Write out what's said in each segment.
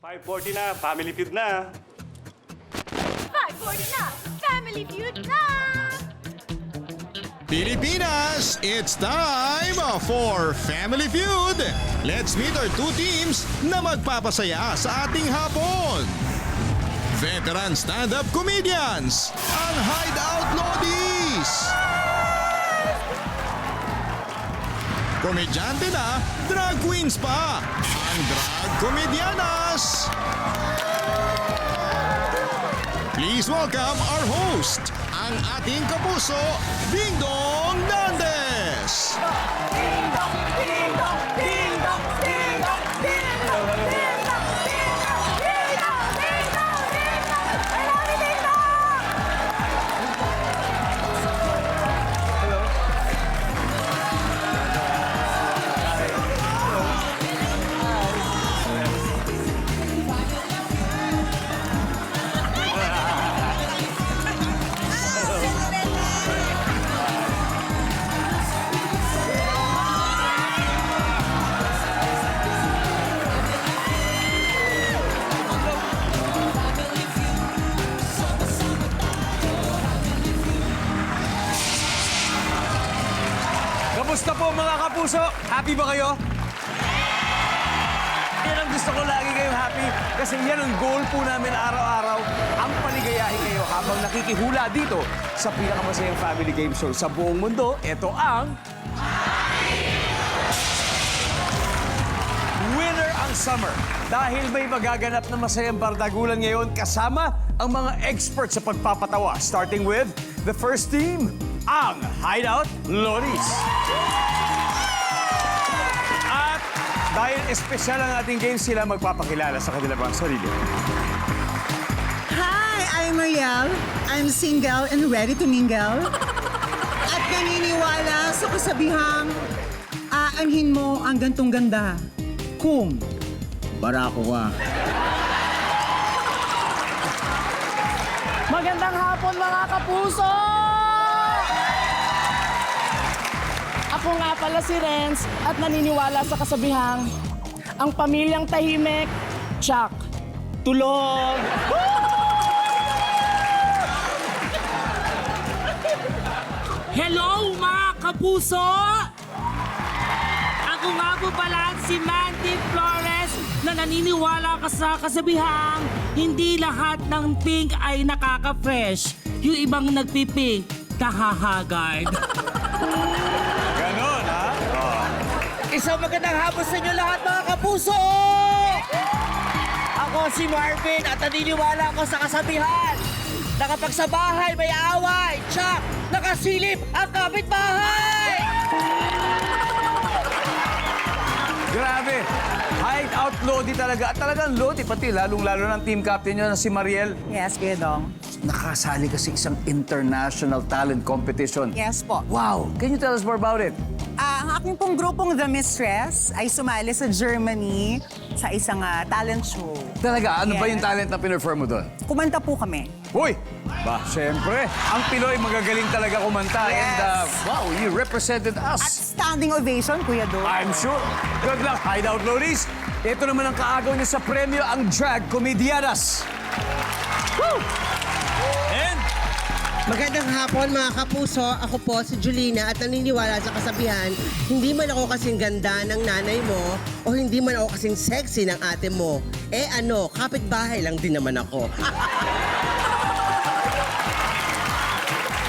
5:40 na, Family Feud na. 5:40 na! Family Feud na! Pilipinas, it's time for Family Feud. Let's meet our two teams na magpapasaya sa ating hapon. Veteran stand-up comedians, ang Hideout Lodies. Komedyante na, drag queens pa, ang drag komedyanas. Please welcome our host, ang ating kapuso, Ding Dong Dantes. Ding dong! Ding dong! Ding dong! Ding dong! Ding dong! Ding dong! Ding dong! Ding dong! Ding dong! Ding dong! I love you, Ding dong! Kamusta po mga kapuso? Happy ba kayo? Yan ang gusto ko lagi kayong happy kasi yan ang goal po namin araw-araw ang paligayahin kayo habang nakikihula dito sa pinakamasayang family game show sa buong mundo. Ito ang Winner ang Summer dahil may magaganap na masayang bardagulan ngayon kasama ang mga experts sa pagpapatawa starting with the first team, ang Hideout Lodies. At dahil espesyal ang ating game, sila magpapakilala sa kanila mga sarili. Hi, I'm Mariel. I'm single and ready to mingle. At naniniwala sa kasabihang, aanhin mo ang gantong ganda kung barako ka. Magandang hapon mga kapuso! Ako nga pala si Renz at naniniwala sa kasabihang ang pamilyang tahimik, tsak, tulog. Hello mga kapuso! Ako nga po pala si Mandy Flores na naniniwala ka sa kasabihang hindi lahat ng pink ay nakaka-fresh. Yung ibang nagpipink, kahahagard. Ganon, ha? Isang magandang hapon sa inyo lahat mga kapuso! Ako si Marvin at naniniwala ako sa kasabihan na kapag sa bahay may away, tsak, nakasilip ang kapitbahay! Grabe! Hideout Lodi talaga. At talagang Lodi, pati lalong-lalo ng team captain nyo na si Mariel. Yes, Kuya Dong. Nakasali kasi isang international talent competition. Yes po. Wow! Can you tell us more about it? Ang aking pong grupong The Mistress ay sumali sa Germany sa isang talent show. Talaga? Ano ba Yes. yung talent na pinperform mo doon? Kumanta po kami. Uy! Ba, siyempre. Ang Pinoy magagaling talaga kumanta. Yes. And wow, you represented At us. standing ovation, Kuya Dong. I'm sure. Good luck, Hideout Lodies. Ito naman ang kaagaw niyo sa premyo, ang Drag Comedianas. Woo! And Magandang hapon mga kapuso. Ako po si Julina at naniniwala sa kasabihan, hindi man ako kasing ganda ng nanay mo o hindi man ako kasing sexy ng ate mo. Eh ano, kapitbahay lang din naman ako.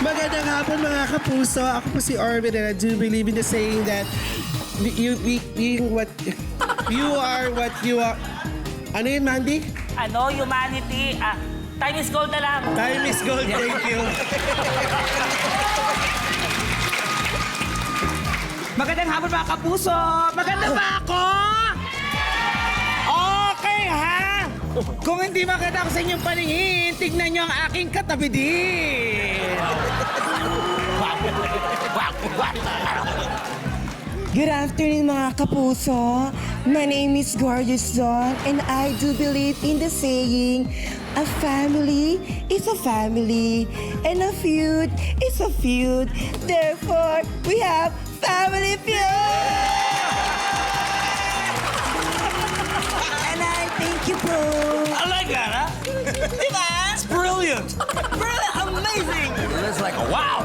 Magandang hapon mga kapuso. Ako po si Orvin and I do believe in the saying that you are what you are. Ano yun, Mandy? Ano, humanity? Time is gold na lang. Time is gold. Thank you. Magandang hapon mga kapuso! Maganda ba ako? Okay ha! Kung hindi maganda ako sa inyong paningin, tignan niyo ang aking katabi din! Good afternoon mga kapuso. My name is Gorgeous Dawn and I do believe in the saying, a family is a family and a feud is a feud. Therefore, we have Family Feud! And I thank you boom. I like that, huh? Diba? It's brilliant. Brilliant, amazing. It's like, wow!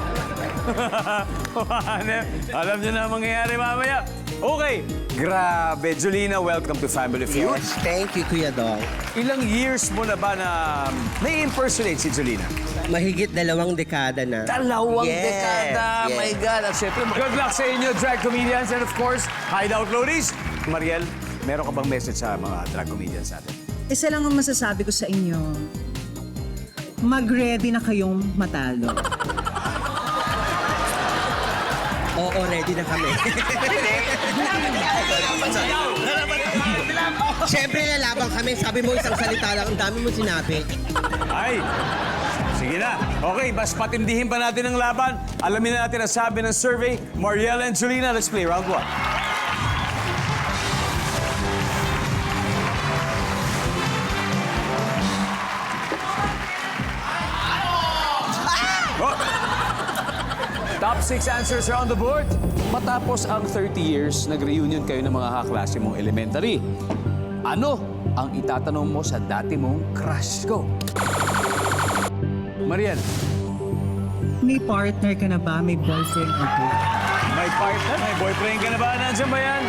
Alam niyo na ang mangyayari mamaya. Okay, grabe. Julina, welcome to Family Feud. Yes, thank you, Kuya Dong. Ilang years mo na ba na na-impersonate si Julina? Mahigit 2 dekada na. Dalawang Yes, dekada. yes. My God. At syempre, good luck sa inyo, drag comedians. And of course, Hideout Loadies. Mariel, meron ka bang message sa mga drag comedians natin? Isa lang ang masasabi ko sa inyo. Mag-ready na kayong matalo. Oo, ready na kami. Siyempre, lalaban kami. Sabi mo isang salita lang, ang dami mo sinabi. Ay, sige na. Okay, mas patindihin pa natin ang laban. Alamin na natin ang sabi ng survey. Mariel and Julina, let's play round 1. Top 6 answers are on the board. Matapos ang 30 years, nag-reunion kayo ng mga kaklase mong elementary. Ano ang itatanong mo sa dati mong crush? Go! Mariel, May partner ka na ba? May boyfriend ka ba? may partner, may boyfriend ka na ba? Nandiyan ba yan?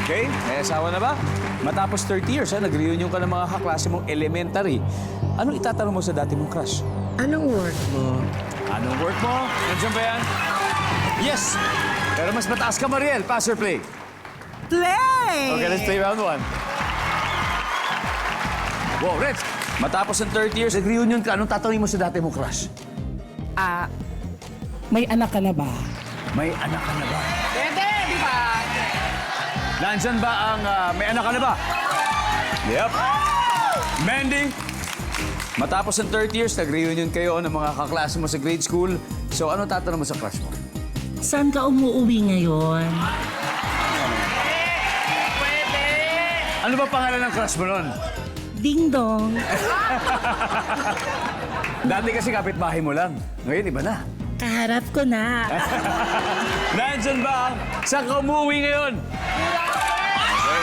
Okay, may asawa na ba? Matapos 30 years, nag-reunion ka ng mga kaklase mong elementary. Ano itatanong mo sa dati mong crush? Anong work mo? Anong work mo? Nandiyan ba yan? Yes! Pero mas mataas ka, Mariel. Pass or play? Play! Okay, let's play round 1. Wow, Reds! Matapos ng 30 years, nag-reunion ka. Anong tatanungin mo sa dati mong crush? May anak ka na ba? May anak ka na ba? Pwede, di ba? Nandyan ba ang may anak ka na ba? Yep. Mandy, matapos ng 30 years, nag-reunion kayo ng mga kaklase mo sa grade school. So, ano tatanong mo sa crush mo? Saan ka umuwi ngayon? Ano ba pangalan ng crush mo nun? Ding dong. Dati kasi kapitbahay mo lang. Ngayon, iba na. Kaharap ko na. Nandyan ba ang saan ka umuwi ngayon? Okay.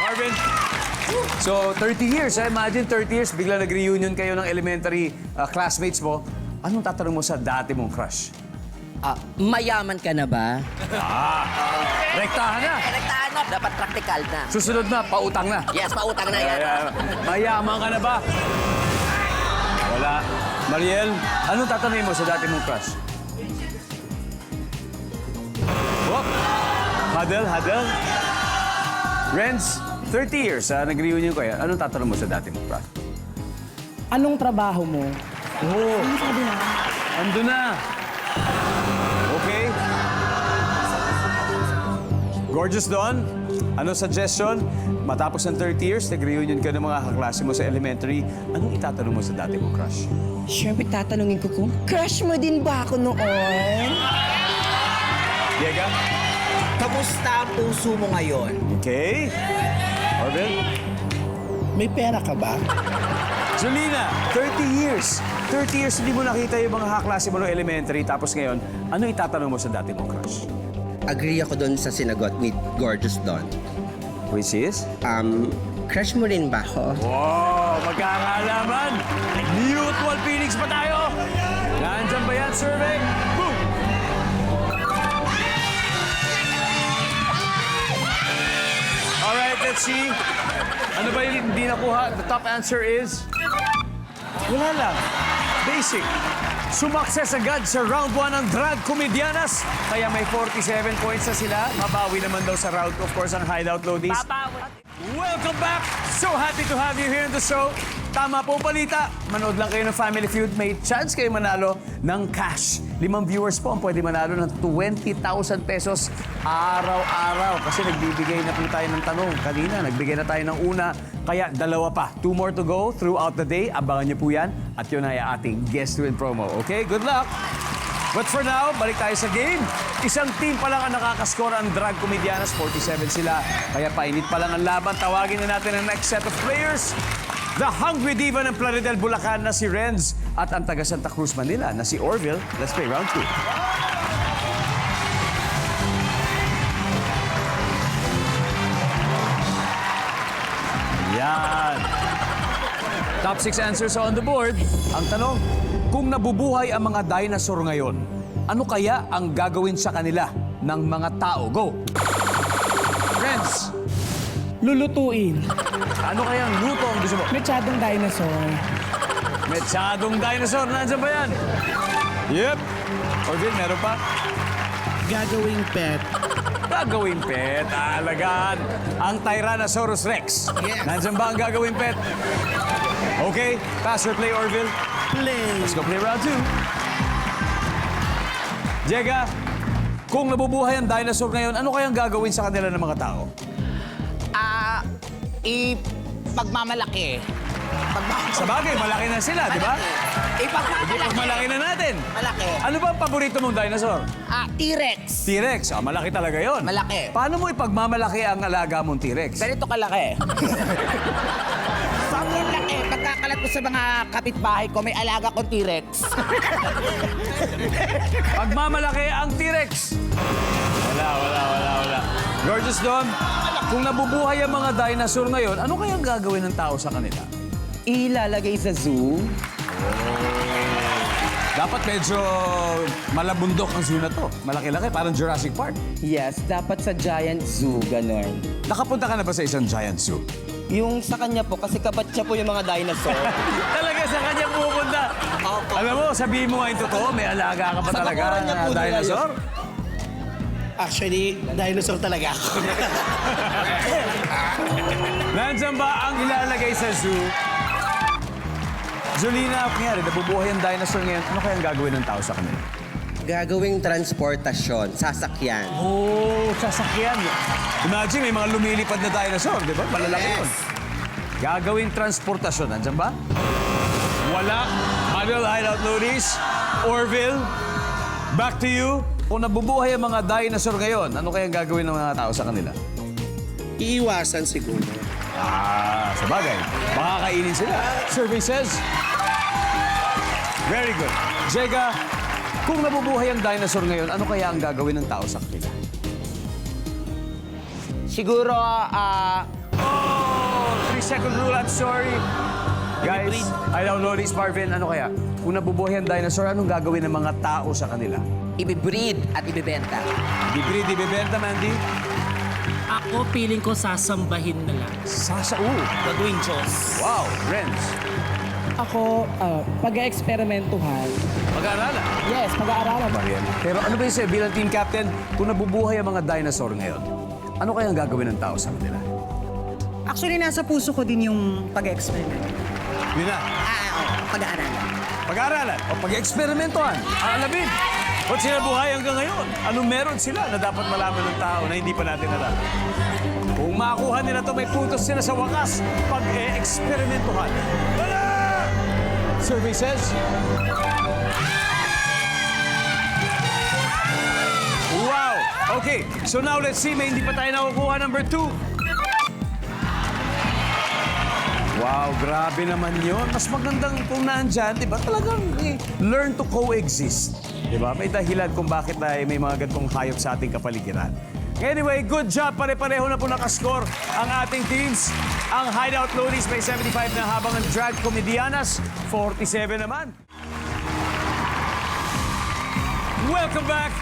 Marvin? So, 30 years. Imagine 30 years, bigla nag-reunion kayo ng elementary classmates mo. Anong tatanong mo sa dati mong crush? Mayaman ka na ba? Rektahan na. Rektahan na, dapat practical na. Susunod na, pautang na. Yes, pautang na yan. Mayaman ka na ba? Wala. Mariel, anong tatanungin mo sa dati mong crush? Whoop. Huddle. Renz, 30 years, nag-reunion ko yan. Anong tatanong mo sa dati mong crush? Anong trabaho mo? Oh, ando na. Okay. Gorgeous Dawn, ano suggestion? Matapos ng 30 years, nag-reunion ka ng mga kaklase mo sa elementary. Anong itatanong mo sa dati mong crush? Siyempre, tatanungin ko kung crush mo din ba ako noon? Diego? Kamusta ang puso mo ngayon? Okay. Orville? May pera ka ba? Julina, 30 years. 30 years hindi mo nakita yung mga kaklase mo ng elementary. Tapos ngayon, ano itatanong mo sa dati mong crush? Agree ako doon sa sinagot ni Gorgeous Dawn. Which is? Crush mo rin ba ako? Wow, magkakaalaman. Mutual feelings pa tayo. Nandyan ba yan, survey? Boom! Alright, let's see. Ano ba yung hindi nakuha? The top answer is... Wala lang. Basic. Sumakses agad sa round 1 ang drag comedianas. Kaya may 47 points na sila. Mabawi naman daw sa round 2, of course, ang Hideout Loadies. Welcome back! So happy to have you here in the show. Tama po balita. Manood lang kayo ng Family Feud. May chance kayo manalo ng cash. 5 viewers po ang pwede manalo ng 20,000 pesos araw-araw. Kasi nagbibigay na po tayo ng tanong. Kanina, nagbigay na tayo ng una. Kaya 2 pa. 2 more to go throughout the day. Abangan niyo po yan. At yun ay ating guest win promo. Okay, good luck! But for now, balik tayo sa game. Isang team pa lang ang nakakaskora ang drag comedianas. 47 sila. Kaya painit pa lang ang laban. Tawagin na natin ang next set of players. The Hungry Diva ng Plaridel, Bulacan na si Renz. At ang taga Santa Cruz, Manila na si Orville. Let's play round 2. Yan. Top 6 answers on the board. Ang tanong, kung nabubuhay ang mga dinosaur ngayon, ano kaya ang gagawin sa kanila ng mga tao? Go! Friends, Lulutuin. ano kayang luto ang gusto mo? Mechadong dinosaur. Mechadong dinosaur, nandiyan ba yan? Yep. Orville, meron pa? Gagawing pet. Gagawing pet, alagaan. Ang Tyrannosaurus Rex. Yes. Nandiyan ba ang gagawing pet? Okay, pass or play, Orville? Play. Let's go play round 2. Jega, kung nabubuhay ang dinosaur ngayon, ano kayang gagawin sa kanila ng mga tao? Pagmamalaki. Sa bagay, malaki na sila, di ba? Malaki na natin. Malaki. Ano ba ang paborito mong dinosaur? T-Rex. T-Rex. Ah, malaki talaga yon. Malaki. Paano mo ipagmamalaki ang alaga mong T-Rex? Ganito kalaki. Sobrang laki. Pagkakalat ko sa mga kapitbahay ko, may alaga kong T-Rex. Pagmamalaki ang T-Rex. Wala. Gorgeous Dawn, kung nabubuhay ang mga dinosaur ngayon, ano kayang gagawin ng tao sa kanila? Ilalagay sa zoo. Dapat medyo malabundok ang zoo na to. Malaki-laki, parang Jurassic Park. Yes, dapat sa giant zoo, ganon. Nakapunta ka na ba sa isang giant zoo? Yung sa kanya po, kasi kabatcha po yung mga dinosaur. Talaga sa kanya pupunta. Alam mo, sabihin mo nga yung totoo, may alaga ka pa Sa talaga bakuran niya na po nila dinosaur? Actually, dinosaur talaga ako. Nandiyan ba ang ilalagay sa zoo? Jolina, kunyari, nabubuhay ang dinosaur ngayon, ano kayang gagawin ng tao sa kanila? Gagawing transportasyon, sasakyan. Oh, sasakyan. Imagine, may mga lumilipad na dinosaur, di ba? Malalaki yun. Gagawing transportasyon. Nandiyan ba? Wala. Manuel, Hideout Lourdes, Orville, back to you. Kung nabubuhay ang mga dinosaur ngayon, ano kayang gagawin ng mga tao sa kanila? Iiwasan siguro. Ah, sa bagay. Baka kainin sila. Survey says. Very good. Jega, kung nabubuhay ang dinosaur ngayon, ano kaya ang gagawin ng tao sa kanila? Siguro, Oh, 3-second rule, I'm sorry. Guys, I don't know this, Marvin. Ano kaya? Kung nabubuhay ang dinosaur, anong gagawin ng mga tao sa kanila? Ibibreed at ibibenta. Bibili, bibenta, Mandy? Ako, feeling ko sasambahin na lang. gagawing Diyos. Wow, Renz. Ako, pag-eksperimentuhan. Mag-aaralan. Yes, pag-aaralan. Marian. Pero ano ba yung sa'yo, bilang team captain, kung nabubuhay ang mga dinosaur ngayon, ano kaya ang gagawin ng tao sa kanila? Actually, nasa puso ko din yung pag-experiment. Yun na. Pag-aaralan. Pag-aaralan o pag-eksperimentuhan. Aalamin. Ba't sila buhay hanggang ngayon? Anong meron sila na dapat malaman ng tao na hindi pa natin alam? Kung makuha nila to, may puntos sila sa wakas. Pag-eksperimentuhan. Wala! Survey says... Wow! Okay, so now let's see. May hindi pa tayo nakukuha. Number 2. Wow, grabe naman yun. Mas magandang kung naandyan, di ba? Talagang learn to coexist. Di ba? May dahilan kung bakit tayo may mga gantong hayop sa ating kapaligiran. Anyway, good job. Pare-pareho na po nakascore ang ating teams. Ang Hideout Lourdes may 75 na habang ang Drag Comedianas, 47 naman. Welcome back!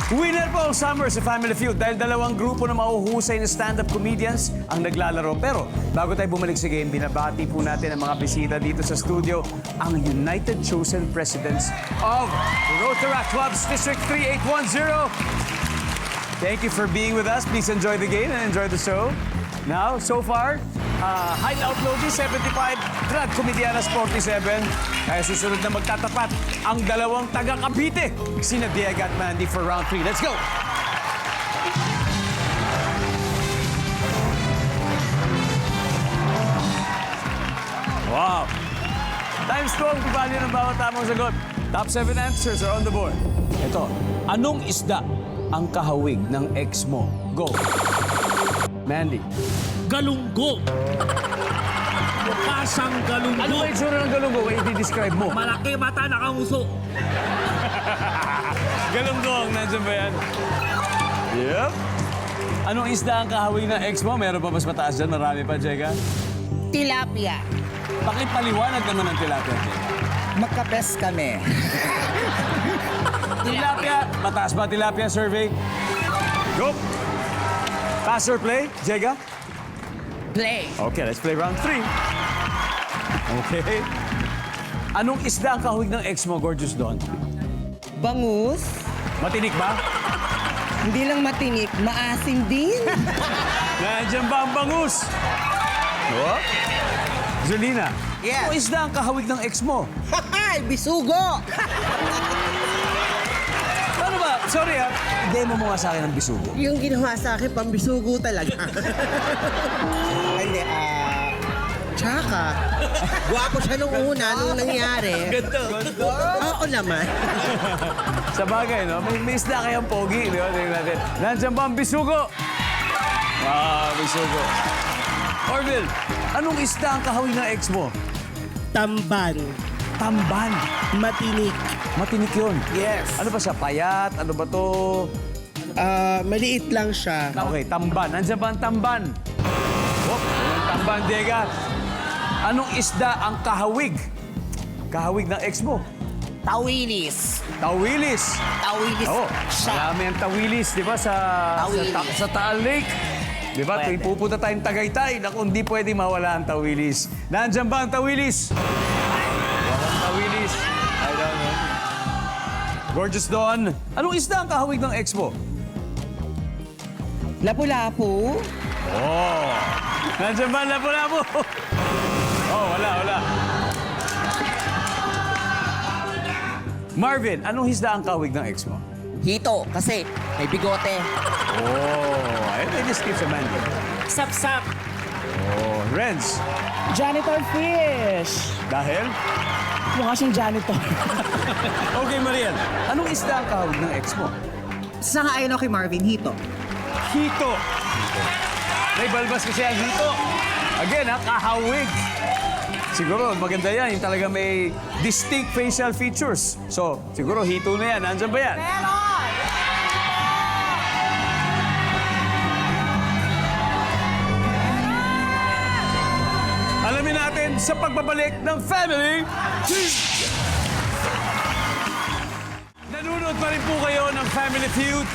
Winner po ang summer sa Family Feud dahil dalawang grupo na mahuhusay na stand-up comedians ang naglalaro. Pero bago tayo bumalik sa game, binabati po natin ang mga bisita dito sa studio, ang United Chosen Presidents of Rotaract Clubs District 3810. Thank you for being with us. Please enjoy the game and enjoy the show. Now, so far, Hideout Lourdes 75, Drag Comedianas 47. Kaya susunod na magtatapat ang dalawang taga-Cavite, sina Diego at Mandy for round 3. Let's go! Wow! Times 12, value ng bawat tamang sagot. Top 7 answers are on the board. Ito, anong isda ang kahawig ng ex mo? Go! Mandy. Galunggo. Pasang galunggo. Ano ba yung tsura ng galunggo? I-describe mo. Malaki mata, nakamuso. Galunggong, nandiyan ba yan? Yep. Anong isda ang kahawig ng ex mo? Meron pa mas mataas dyan? Marami pa, Jega? Tilapia. Pakipaliwanag naman ng tilapia. Magkapes kami. Tilapia. Mataas ba tilapia survey? Go. Pass or play? Jega? Play. Okay, let's play round 3. Okay. Anong isda ang kahawig ng ex mo, Gorgeous Dawn? Bangus. Matinik ba? Hindi lang matinik, maasim din. Nandiyan ba ang bangus? Oh? Jolina, Yes. anong isda ang kahawig ng ex mo? Ay, bisugo! Ano ba? Sorry ha, demo mo nga sa akin ang bisugo. Yung ginawa sa akin, pambisugo talaga. Hindi, tsaka, gwapo siya nung una, nung nangyari. Oo naman. Sa bagay, no? May isda kayang pogi, di ba? Tingnan natin. Nandiyan ba ang bisugo? Bisugo. Orville, anong isda ang kahawig ng ex mo? Tamban. Tamban. Matinik. Matinik yun. Yes. Ano ba siya? Payat? Ano ba to? Maliit lang siya. Okay, tamban. Nandiyan ba ang tamban? Oh, yung tamban, Dega. Anong isda ang kahawig? Kahawig ng ex mo? Tawilis. Tawilis. Tawilis. Oo, siya. marami ang tawilis, di ba? Tawilis. Sa Taal Lake. Di ba? Tuwing pupunta tayong Tagaytay, naku, hindi pwede mawala ang tawilis. Nandiyan ba ang tawilis? Walang tawilis. I don't know. Gorgeous Dawn, anong isda ang kahawig ng ex mo? Lapu-lapu. Oh. Nandiyan ba ang lapu-lapu? Oh, wala. Marvin, anong isda ang kahawig ng ex mo? Hito, kasi may bigote. Oh, ayun, may skip sa Mandy. Sapsap. Oh, Renz, Janitor fish. dahil? Mukha siyang janitor. Okay, Mariel, anong isda ang kahawig ng ex mo? Sa nga ayon ako kay Marvin, hito. Hito. May balbas kasi ang hito. Again, kahawig. Siguro, maganda yan. Yung talaga may distinct facial features. So, siguro hito na yan. Nandyan ba yan? Alamin natin sa pagbabalik ng Family Feud. Nanonood pa rin po kayo ng Family Feud.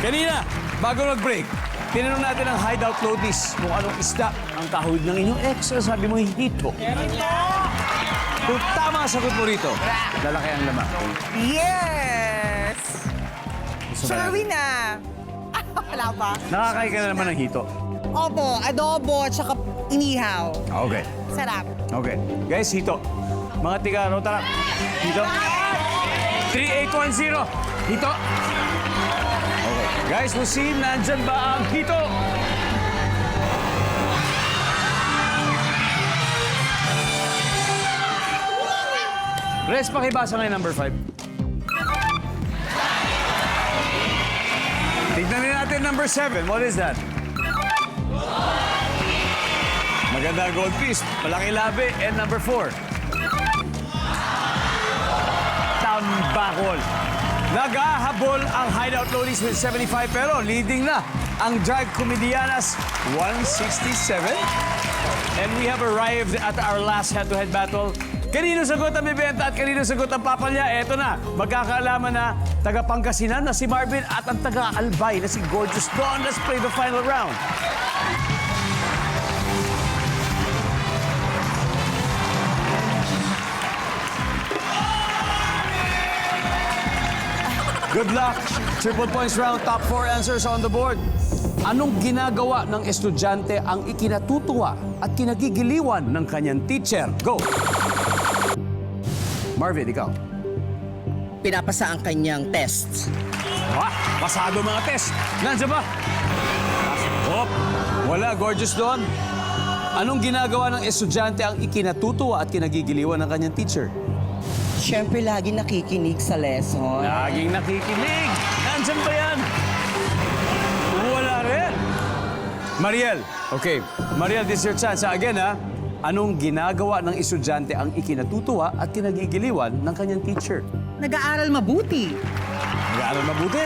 Kanina, bago nag-break, tinanong natin ang hideout notice kung anong isda ang kahawig ng inyong ex. Sabi mo, hito. Kung tama ang sagot mo rito, lalaki ang laman. Yes! Gusto mo Sure yan? na. Wala pa? Nakakain ka na naman ng hito. Opo, adobo, tsaka inihaw. Okay. Sarap. Okay. Guys, hito. Mga tigaro, tara. Hito. 3810. Hito. Okay. Guys, we'll see. Nandyan ba ang hito? Res, pakibasa ngayon number 5. Tignan din natin number 7. What is that? Maganda ang gold piece. Malaki labi. And number 4. Tambakol. Nagahabol ang hideout loadies with 75 pero leading na ang drag comedianas 167. And we have arrived at our last head-to-head battle. Kanino sagot ang bibenta at kanino sagot ang papalya? Eto na, magkakaalaman na taga Pangasinan na si Marvin at ang taga Albay na si Gorgeous Dawn. Let's play the final round. Good luck. Triple points round, top 4 answers on the board. Anong ginagawa ng estudyante ang ikinatutuwa at kinagigiliwan ng kanyang teacher? Go! Marvin, ikaw. Pinapasa ang kanyang test. Pasado mga test. Nandiyan ba? Oh, wala. Gorgeous Dawn. Anong ginagawa ng estudyante ang ikinatutuwa at kinagigiliwan ng kanyang teacher? Siyempre, lagi nakikinig sa lesson. Laging nakikinig. Nandiyan ba yan? Wala rin. Mariel. Okay. Mariel, this is your chance. Again, ha? Anong ginagawa ng estudyante ang ikinatutuwa at kinagigiliwan ng kanyang teacher? Nag-aaral mabuti. Nag-aaral mabuti.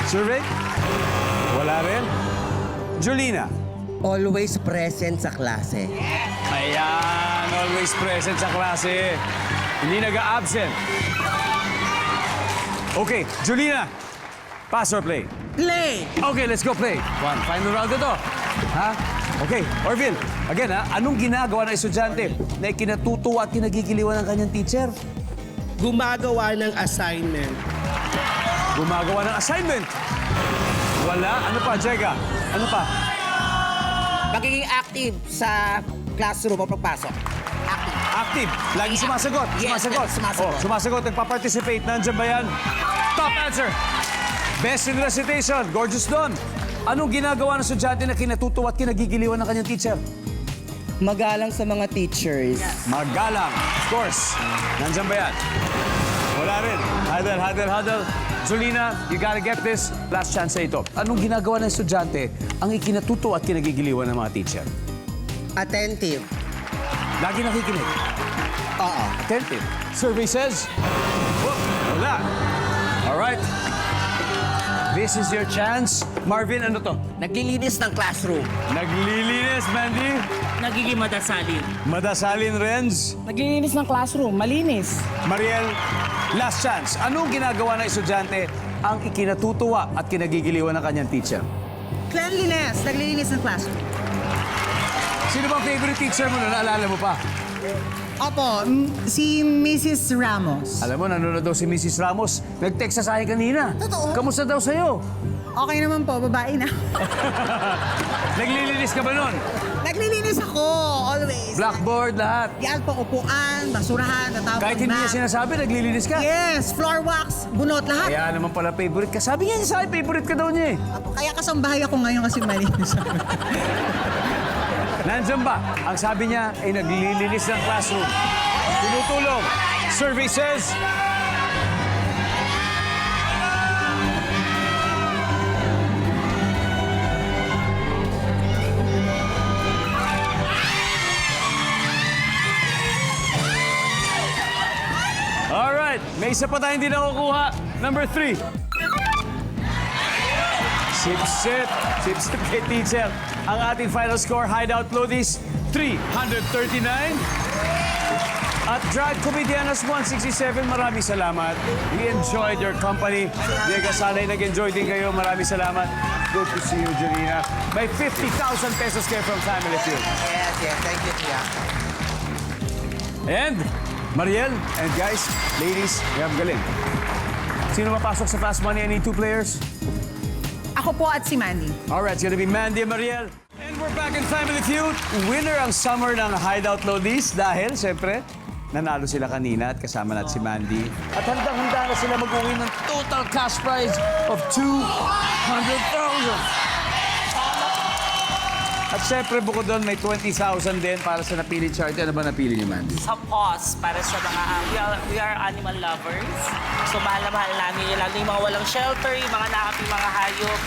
Survey? Wala rin. Jolina, Always present sa klase. Ayan, always present sa klase. Hindi nag-a-absent. Okay, Julina. Pass or play? Play! Okay, let's go play. One, final round ito. Ha? Okay, Orville. Again, ha? Anong ginagawa ng estudyante na ikinatutuwa at kinagigiliwan ng kanyang teacher? Gumagawa ng assignment. Gumagawa ng assignment. Wala. Ano pa, Jega? Ano pa? Magiging active sa classroom o pagpasok. Active. Lagi sumasagot. Yes, Sumasagot. sumasagot. Oh, sumasagot. Nagpa-participate. Nandiyan ba yan? Top answer. Best in recitation. Gorgeous Don. Anong ginagawa ng estudyante na kinatutuwa at kinagigiliwan ng kanyang teacher? Magalang sa mga teachers. Magalang. Of course. Nandiyan ba yan? Wala rin. Huddle. Zulina, you gotta get this. Last chance sa ito. Anong ginagawa ng estudyante ang ikinatutuwa at kinagigiliwan ng mga teacher? Attentive. Lagi nakikinig. Oo. Attentive. Survey says... Oh, wala. Alright. This is your chance. Marvin, ano to? Naglilinis ng classroom. Naglilinis, Mandy. Nagiging madasalin. Madasalin, Renz. Naglilinis ng classroom, malinis. Mariel, last chance. Anong ginagawa ng estudyante ang ikinatutuwa at kinagigiliwan ng kanyang teacher? Cleanliness. Naglilinis ng classroom. Sino bang favorite teacher mo na naalala mo pa? Opo, si Mrs. Ramos. Alam mo, nanonood daw si Mrs. Ramos. Nag-text sa akin kanina. Totoo? Kamusta daw sa'yo? Okay naman po, babae na. Naglilinis ka ba nun? Naglilinis ako, always. Blackboard, lahat. Yan po, upuan, basurahan, natawag Kahit hindi niya sinasabi, naglilinis ka. Yes, floor wax, bunot, lahat. Kaya naman pala favorite ka. Sabi niya sa akin, favorite ka daw niya eh. Kaya kasambahay ako ngayon kasi malinis. Nandiyan ba? Ang sabi niya ay naglilinis ng classroom. Tumutulong. Survey says... Alright, may isa pa tayong hindi nakukuha. Number 3. Sip-sip kay teacher. Ang ating final score, Hideout Lodies, 339. At Drag Comedianas 167, maraming salamat. We enjoyed your company. Diego, sana'y nag-enjoy din kayo. Maraming salamat. Good to see you, Julina. May 50,000 pesos kayo from Family Feud. Yes. Thank you, Tia. And Mariel and guys, ladies, we have galing. Sino mapasok sa Fast Money? I need 2 players. Ako po at si Mandy. Alright, it's gonna be Mandy and Mariel. And we're back in Family Feud. Winner ang summer ng Hideout Lodies dahil, siyempre, nanalo sila kanina at kasama natin si Mandy. At handang-handa na sila mag-uwi ng total cash prize of 200,000. At siyempre, bukod doon, may 20,000 din para sa napili charity. Ano ba napili niyo, Mandy? Sa pause para sa mga we are animal lovers. So mahal na mahal namin yun. Lalo yung mga walang shelter, yung mga nakaping mga hayop.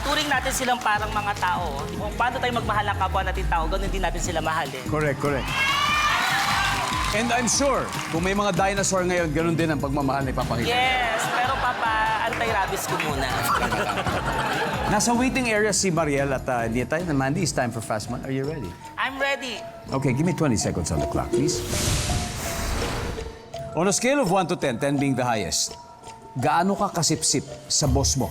Turing natin silang parang mga tao. Kung paano tayo magmahal ng kapwa natin tao, ganun din natin sila mahalin. Correct. And I'm sure, kung may mga dinosaur ngayon, ganun din ang pagmamahal na ipapakita. Yes, pero Papa, anti-rabies ko muna. Nasa waiting area si Mariel at hindi tayo na Mandy. It's time for Fast Money. Are you ready? I'm ready. Okay, give me 20 seconds on the clock, please. On a scale of 1 to 10, 10 being the highest, gaano ka kasipsip sa boss mo?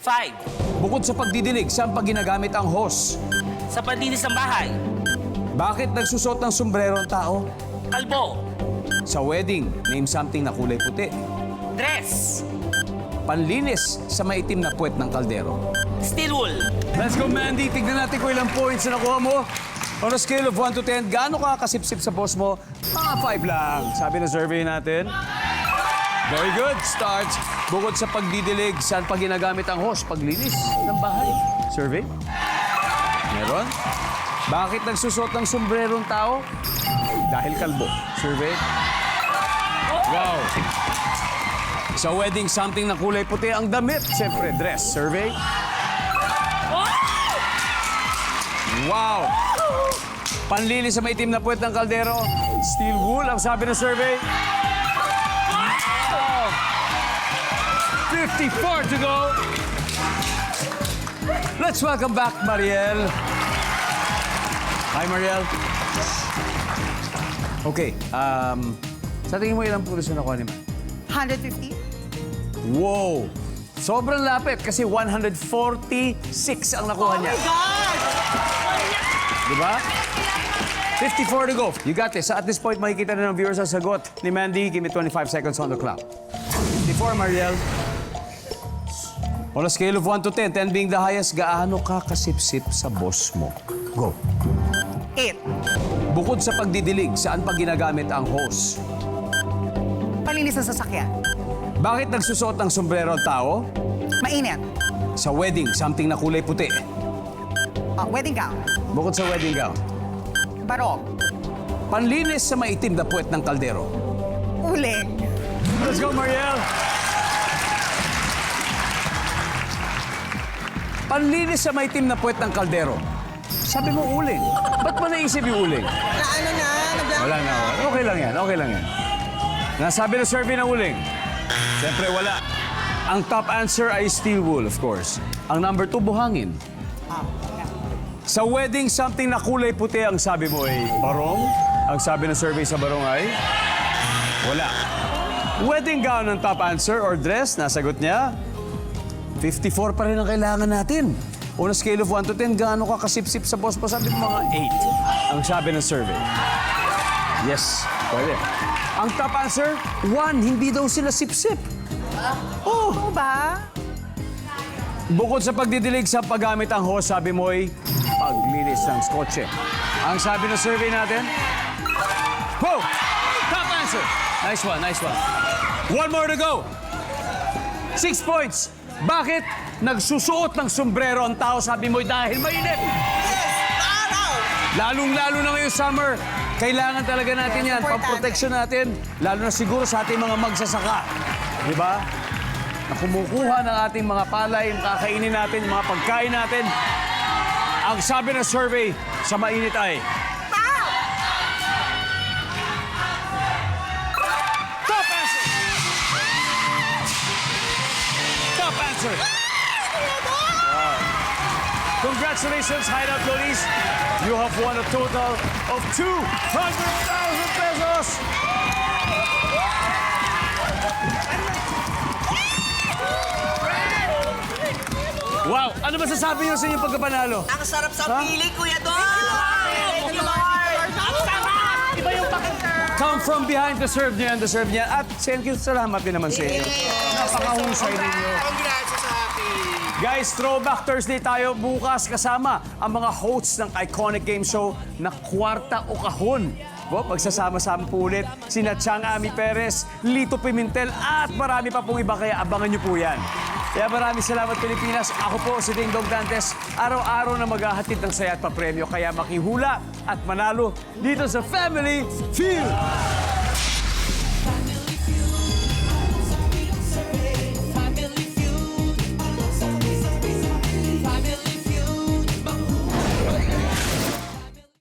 5. Bukod sa pagdidilig, saan pa ginagamit ang hose? Sa pandinis ng bahay. Bakit nagsusot ng sombrero ang tao? Kalbo. Sa wedding, name something na kulay puti. Dress. Panlinis sa maitim na puwet ng kaldero. Steel wool. Let's go, Mandy. Tignan natin kung ilang points na nakuha mo. On a scale of 1 to 10, gaano ka kasipsip sa boss mo? Mga 5 lang. Sabi ng survey natin. Very good. Starts. Bukod sa pagdidilig, saan pa ginagamit ang hose? Paglinis ng bahay. Survey? Meron? Bakit nagsusot ng sombrero ng tao? Dahil kalbo. Survey? Wow. Sa wedding, something na kulay puti ang damit. Siyempre, dress. Survey? Wow! Panlinis sa maitim na puwet ng kaldero. Steel wool, ang sabi ng survey. Wow! 54 to go. Let's welcome back Mariel Hi, Mariel. Okay, sa tingin mo ilang puntos na nakuha ni Mandy? 150? Wow! Sobrang lapit kasi 146 ang nakuha niya. Oh my God! Diba? 54 to go. You got this. At this point, makikita na ng viewers ang sagot ni Mandy. Give me 25 seconds on the clock. 54, Mariel. On a scale of 1 to 10, 10 being the highest, gaano ka kasipsip sa boss mo? Go. 8. Bukod sa pagdidilig, saan pa ginagamit ang hose? Palinis ng sasakyan. Bakit nagsusuot ng sombrero ang tao? Mainit. Sa wedding, something na kulay puti. Wedding gown. Bukod sa wedding gown. Barong. Panlinis sa maitim na puwet ng kaldero. Uling. Let's go, Mariel! Panlinis sa maitim na puwet ng kaldero. Sabi mo uling. Ba't mo naisip yung uling? Wala na. Okay lang yan. Okay lang yan. Nasabi na survey na uling. Siyempre, wala. Ang top answer ay steel wool, of course. Ang number 2, buhangin. Sa wedding, something na kulay puti, ang sabi mo ay barong. Ang sabi ng survey sa barong ay wala. Wedding gown ang top answer or dress, nasagot niya. 54 pa rin ang kailangan natin. On a scale of 1 to 10, gaano ka kasipsip sa boss mo? Sabi mo mga 8. Ang sabi ng survey. Yes, pwede. Ang top answer, 1. Hindi daw sila sipsip. Oh. Oo ba? Bukod sa pagdidilig sa paggamit ang hose, sabi mo ay paglinis ng kotse. Ang sabi ng survey natin, whoa! Top answer! Nice one, nice one. One more to go. 6 points. Bakit nagsusuot ng sombrero ang tao, sabi mo, dahil mainit? Lalong-lalo na ngayong summer, kailangan talaga natin yan, pang-protection natin, lalo na siguro sa ating mga magsasaka. Di ba? Na kumukuha ng ating mga palay, yung kakainin natin, yung mga pagkain natin. Ang sabi ng survey sa mainit ay... Top answer! Top answer! Congratulations, Hideout Lolies. You have won a total of 200,000 pesos. Wow! Ano masasabi niyo sa inyong pagkapanalo? Ang sarap sa pili, Kuya Dong! Iba yung pakita. Come from behind, deserve niya yan, deserve niya. At thank you, salamat din naman sa inyo. Napakahusay ninyo. Congrats sa happy! Guys, Throwback Thursday tayo bukas kasama ang mga hosts ng iconic game show na Kwarta o Kahon. Magsasama-sama po ulit sina Chang Ami Perez, Lito Pimentel at marami pa pong iba, kaya abangan niyo po yan. Kaya maraming salamat, Pilipinas. Ako po si Ding Dong Dantes. Araw-araw na maghahatid ng saya at papremyo. Kaya makihula at manalo dito sa Family Feud.